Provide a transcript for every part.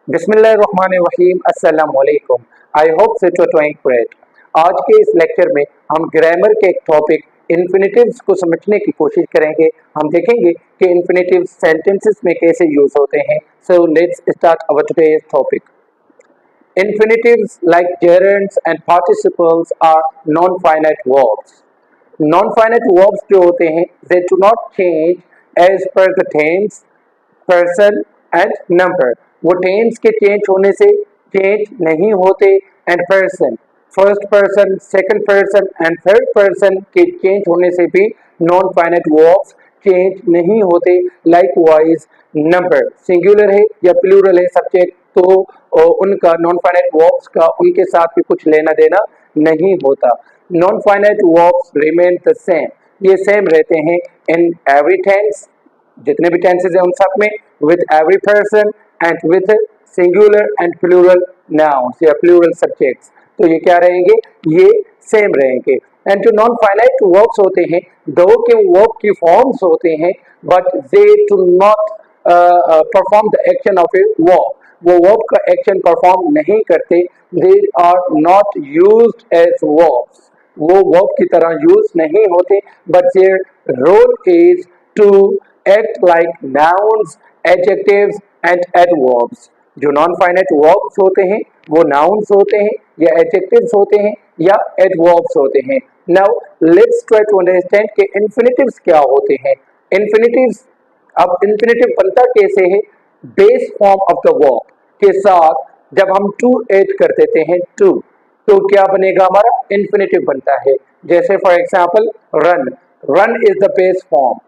बिस्मिल्लाहिर्रहमानिर्रहीम अस्सलाम वालेकुम। I hope that you are doing great. आज के इस लेक्चर में हम ग्रामर के एक टॉपिक इन्फिनेटिव्स को समझने की कोशिश करेंगे। हम देखेंगे कि इन्फिनेटिव्स सेंटेंसेस में कैसे यूज होते हैं। So let's start our today's topic. Infinitives like gerunds and participles are non-finite verbs. Non-finite verbs जो होते हैं they do not change as per the tense, person and number. वो टेंस के change होने से चेंज नहीं होते and person, first person, second person and third person के चेंज होने से भी नॉन फाइनाइट वर्ब्स चेंज नहीं होते। लाइकवाइज नंबर सिंगुलर है या प्लूरल है सब्जेक्ट तो उनका नॉन फाइनाइट वर्ब्स का उनके साथ भी कुछ लेना देना नहीं होता। Non finite verbs remain the same, ये सेम रहते हैं इन एवरी टेंस, जितने भी टेंसेज हैं उन सब में, with every person and with singular and plural nouns या प्लूरल सब्जेक्ट्स। तो ये क्या रहेंगे, ये सेम रहेंगे। एंड जो नॉन फाइनाइट वर्ब्स होते हैं दो के वर्ब की फॉर्म्स होते हैं but they do not perform the action of a verb, वो वर्ब का एक्शन परफॉर्म नहीं करते। They are not used as verbs, वो वर्ब की तरह यूज नहीं होते but their role is to act like nouns, adjectives and adverbs। जो नॉन फाइनाइट वर्ब्स होते हैं वो नाउन्स होते हैं या एडजेक्टिव्स होते हैं या एडवर्ब्स होते हैं। Now let's try to understand कि इन्फिनेटिव्स क्या होते हैं। इन्फिनेटिव्स, अब इन्फिनेटिव बनता कैसे है, base form of the verb के साथ जब हम टू ऐड कर देते हैं टू, तो क्या बनेगा, हमारा इन्फिनेटिव बनता है। जैसे for example run, run is the base form.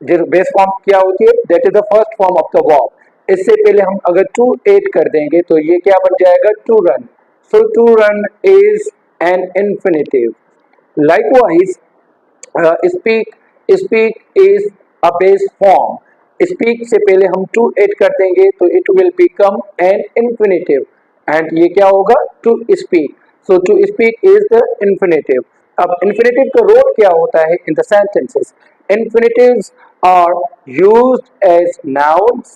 जो बेस फॉर्म क्या होती है, that is the first form of the verb. इससे पहले हम अगर टू ऐड कर देंगे तो ये क्या बन जाएगा, to run. So to run is an infinitive. Likewise speak, speak is a base form. Speak से पहले हम टू ऐड कर देंगे तो it will become an infinitive and ये क्या होगा, to speak. So to speak is the infinitive. अब इन्फिनेटिव का रोल क्या होता है in the sentences. Infinitives are used as nouns,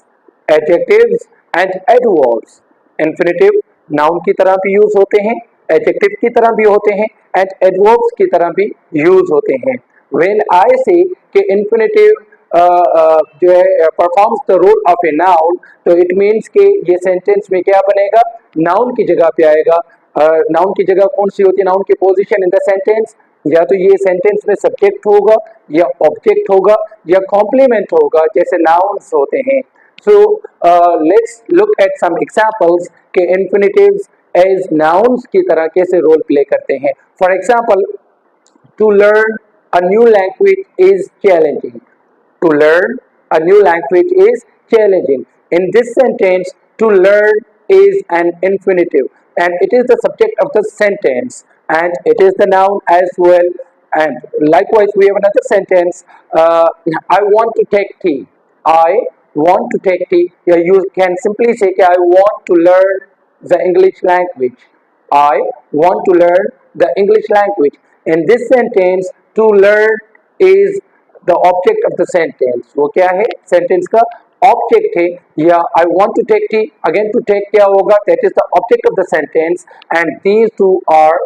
adjectives and adverbs. Infinitive noun की तरह भी यूज होते हैं, adjective की तरह भी होते हैं and adverbs की तरह भी यूज होते हैं। When I say कि infinitive जो है performs the role of a noun, तो it means कि ये sentence में क्या बनेगा, noun की जगह पे आएगा। नाउन की जगह कौन सी होती है, नाउन की पोजीशन इन द सेंटेंस, या तो ये सेंटेंस में सब्जेक्ट होगा या ऑब्जेक्ट होगा या कॉम्प्लीमेंट होगा, जैसे नाउन्स होते हैं। So let's look at some examples के इन्फिनेटिव्स एज नाउन्स की तरह कैसे रोल प्ले करते हैं। For example, to learn a new language is challenging. To learn a new language is challenging. In this sentence, to learn is an infinitive and it is the subject of the sentence and it is the noun as well. And likewise, we have another sentence. I want to take tea. I want to take tea. Yeah, you can simply say I want to learn the English language. I want to learn the English language. In this sentence, to learn is the object of the sentence. वो क्या है, sentence का object है। या I want to take tea, again to take क्या होगा, that is the object of the sentence and these two are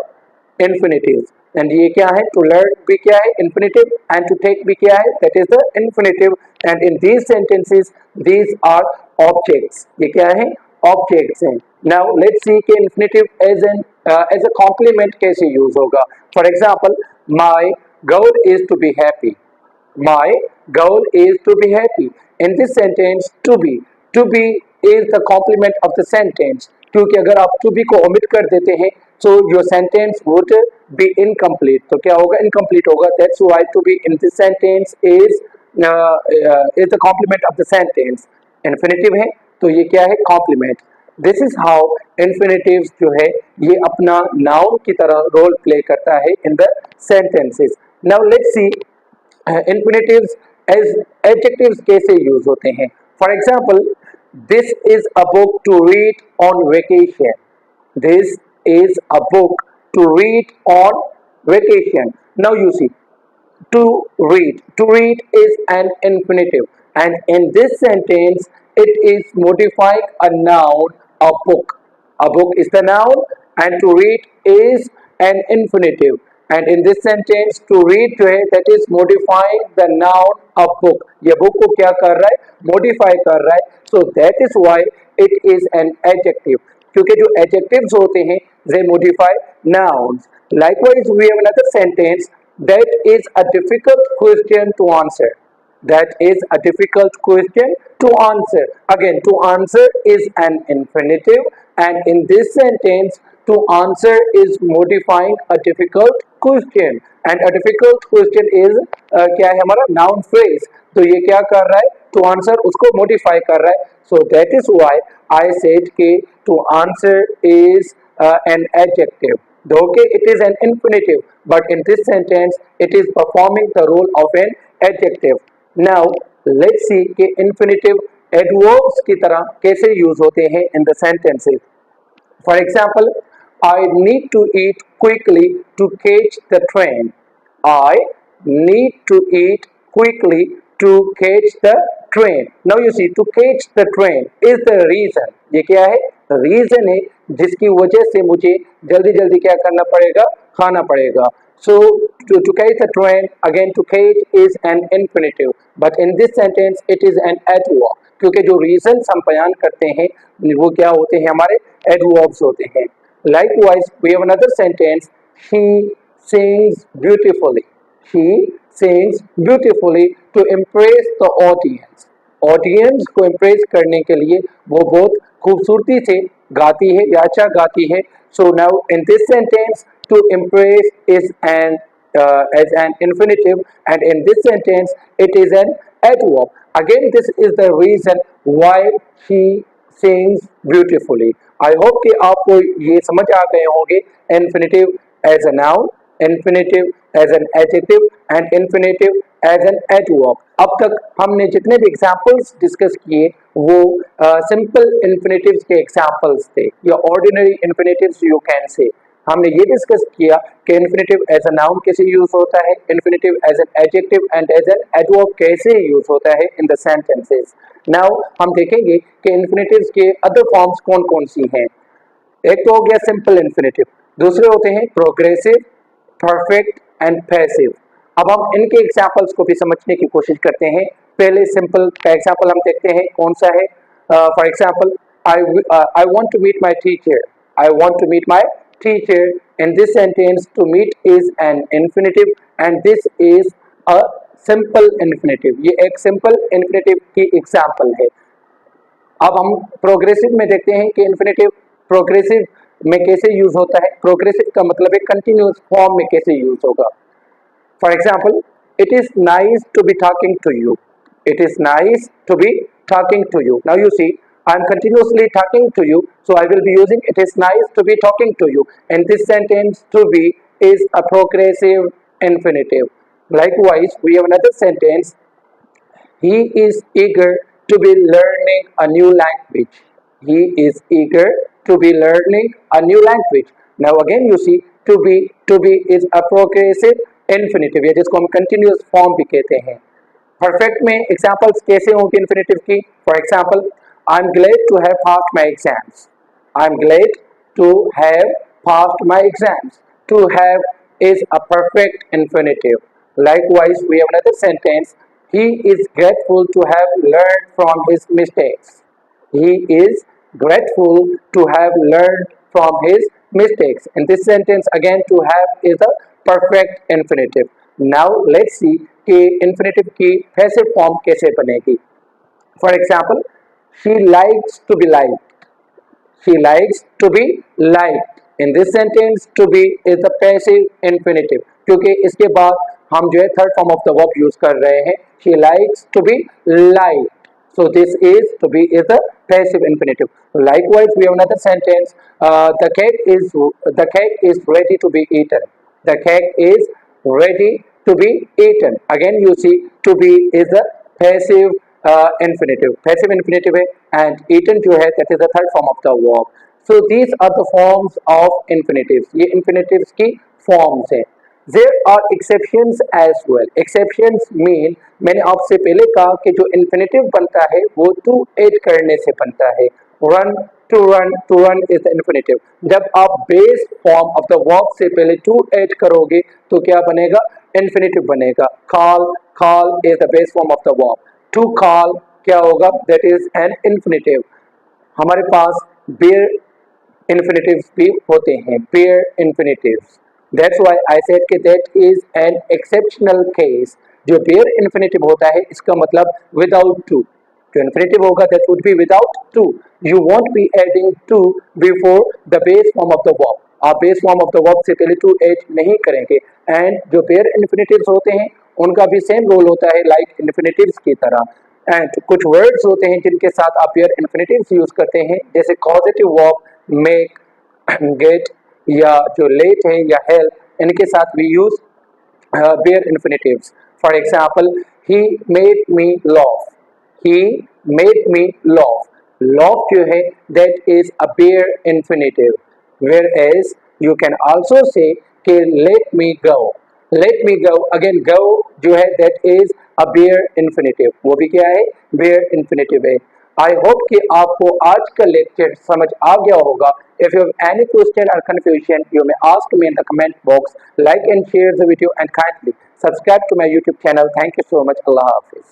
infinitives. And ये क्या है, टू लर्न भी क्या है, इन्फिनेटिव, एंड टू टेक भी क्या है, that is the infinitive. And in these sentences these are objects, ये क्या है, ऑब्जेक्ट्स हैं। नाउ लेट्स सी कि इन्फिनेटिव एज अ कॉम्प्लीमेंट कैसे यूज होगा। For example, my goal is to be happy. My goal is to be happy. In this sentence, to be is the complement of the sentence. क्योंकि अगर आप to be को omit कर देते हैं, so your sentence would be incomplete. तो क्या होगा, incomplete होगा। That's why to be in this sentence is the complement of the sentence. Infinitive है, तो ये क्या है, complement. This is how infinitives जो है ये अपना noun की तरह role play करता है in the sentences. Now let's see infinitives as adjectives कैसे यूज होते हैं। For example, this is a book to read on vacation. This is a book to read on vacation. Now you see, to read is an infinitive and in this sentence it is modifying a noun a book. A book is the noun and to read is an infinitive. And in this sentence to read जो है that is modifying the noun a book. ये book को क्या कर रहा है? Modify कर रहा है. So that is why it is an adjective. क्योंकि जो adjectives होते हैं they modify nouns. Likewise we have another sentence that is a difficult question to answer. That is a difficult question to answer. Again, to answer is an infinitive, and in this sentence, to answer is modifying a difficult question. And a difficult question is क्या है हमारा noun phrase. तो ये क्या कर रहा है? To answer उसको modify कर रहा है. So that is why I said कि to answer is an adjective. Though it is an infinitive, but in this sentence it is performing the role of an adjective. Now let's see कि infinitive adverbs की तरह कैसे use होते हैं in the sentences. For example, I need to eat quickly to catch the train. I need to eat quickly to catch the train. Now you see, to catch the train is the reason. ये क्या है? Reason है जिसकी वजह से मुझे जल्दी जल्दी क्या करना पड़ेगा? खाना पड़ेगा. So to catch the train, again to catch is an infinitive, but in this sentence it is an adverb. क्योंकि जो reasons हम बयान करते हैं वो क्या होते हैं? हमारे adverbs होते हैं. Likewise, we have another sentence. She sings beautifully. She sings beautifully to impress the audience. Audience को impress करने के लिए वो बहुत खूबसूरती से गाती है या अच्छा गाती है. So now in this sentence, to impress is an as an infinitive, and in this sentence it is an adverb. Again, this is the reason why she sings beautifully. I hope कि आपको ये समझ आ गए होंगे infinitive as a noun, infinitive as an adjective and infinitive as an adverb. अब तक हमने जितने भी examples discuss किए वो simple infinitives के examples थे या ordinary infinitives you can say. हमने ये डिस्कस किया कि इन्फिनेटिव एज अ नाउन कैसे यूज होता है, infinitive as an adjective and as an adverb कैसे यूज होता है इन द सेंटेंसेस. नाउ हम देखेंगे कि इन्फिनेटिव्स के अदर फॉर्म्स कौन कौन सी हैं. एक तो हो गया सिंपल इन्फिनेटिव, दूसरे होते हैं प्रोग्रेसिव, परफेक्ट एंड पैसिव. अब हम इनके एग्जांपल्स को भी समझने की कोशिश करते हैं. पहले सिंपल का एग्जांपल हम देखते हैं कौन सा है. For example, I want to meet my teacher. I want to meet my teacher. In this sentence, to meet is an infinitive and this is a simple infinitive. ये एक simple infinitive की example है. अब हम progressive में देखते हैं कि इन्फिनेटिव प्रोग्रेसिव में कैसे यूज होता है. प्रोग्रेसिव का मतलब है कंटिन्यूअस फॉर्म में कैसे यूज होगा. For example, it is nice to be talking to you. It is nice to be talking to you. Now you see, I am continuously talking to you, so I will be using it is nice to be talking to you. And this sentence to be is a progressive infinitive. Likewise, we have another sentence. He is eager to be learning a new language. He is eager to be learning a new language. Now again you see, to be is a progressive infinitive, या जिसको हम continuous form भी कहते हैं. Perfect में examples कैसे होंगे infinitive की. For example, I'm glad to have passed my exams. I'm glad to have passed my exams. To have is a perfect infinitive. Likewise, we have another sentence. He is grateful to have learned from his mistakes. He is grateful to have learned from his mistakes. In this sentence, again, to have is a perfect infinitive. Now, let's see कि infinitive की passive form कैसे बनेगी. For example, she likes to be liked. She likes to be liked. In this sentence, to be is the passive infinitive. क्योंकि इसके बाद हम जो है third form of the verb use कर रहे हैं. She likes to be liked. So this is to be is the passive infinitive. Likewise, we have another sentence. The cake is ready to be eaten. The cake is ready to be eaten. Again, you see, to be is the passive infinitive. Passive infinitive है and eaten जो है that is the third form of the verb. So these are the forms of infinitives. ये infinitives की forms हैं. There are exceptions as well. Exceptions mean, मैंने आपसे पहले कहा कि जो infinitive बनता है वो to add करने से बनता है. Run to run is the infinitive. जब आप base form of the verb से पहले टू ऐड करोगे तो क्या बनेगा, इन्फिनेटिव बनेगा। Call, call is the base form of the verb. To call क्या होगा, दैट इज एन इन्फिनेटिव। हमारे पास बेयर इन्फिनेटिव्स भी होते हैं, bare infinitives. That's why I said कि that is an exceptional case. जो बेयर इन्फिनेटिव होता है इसका मतलब विदाउट टू। जो इन्फिनेटिव होगा that would be without to. You won't be adding to before the base form of the verb. आप base form of the verb से पहले टू ऐड नहीं करेंगे। एंड जो बेयर इन्फिनेटिव्स होते हैं उनका भी सेम रोल होता है लाइक इन्फिनेटिव्स की तरह। एंड कुछ वर्ड्स होते हैं जिनके साथ आप बेयर इन्फिनेटिव्स यूज करते हैं, जैसे कॉजेटिव वर्ब मेक, गेट या जो लेट है या हेल्प, इनके साथ we use bare infinitives. For example, he made me laugh, he made me laugh. Laugh जो है that is a bare infinitive, whereas you can also say कि let me go. Let me go, again go जो है that is a bare infinitive, वो भी क्या है, bare infinitive है। I hope कि आपको आज का लेक्चर समझ आ गया होगा। If you have any question or confusion, you may ask me in the comment box. Like and share the video and kindly subscribe to my YouTube channel. Thank you so much. Allah Hafiz.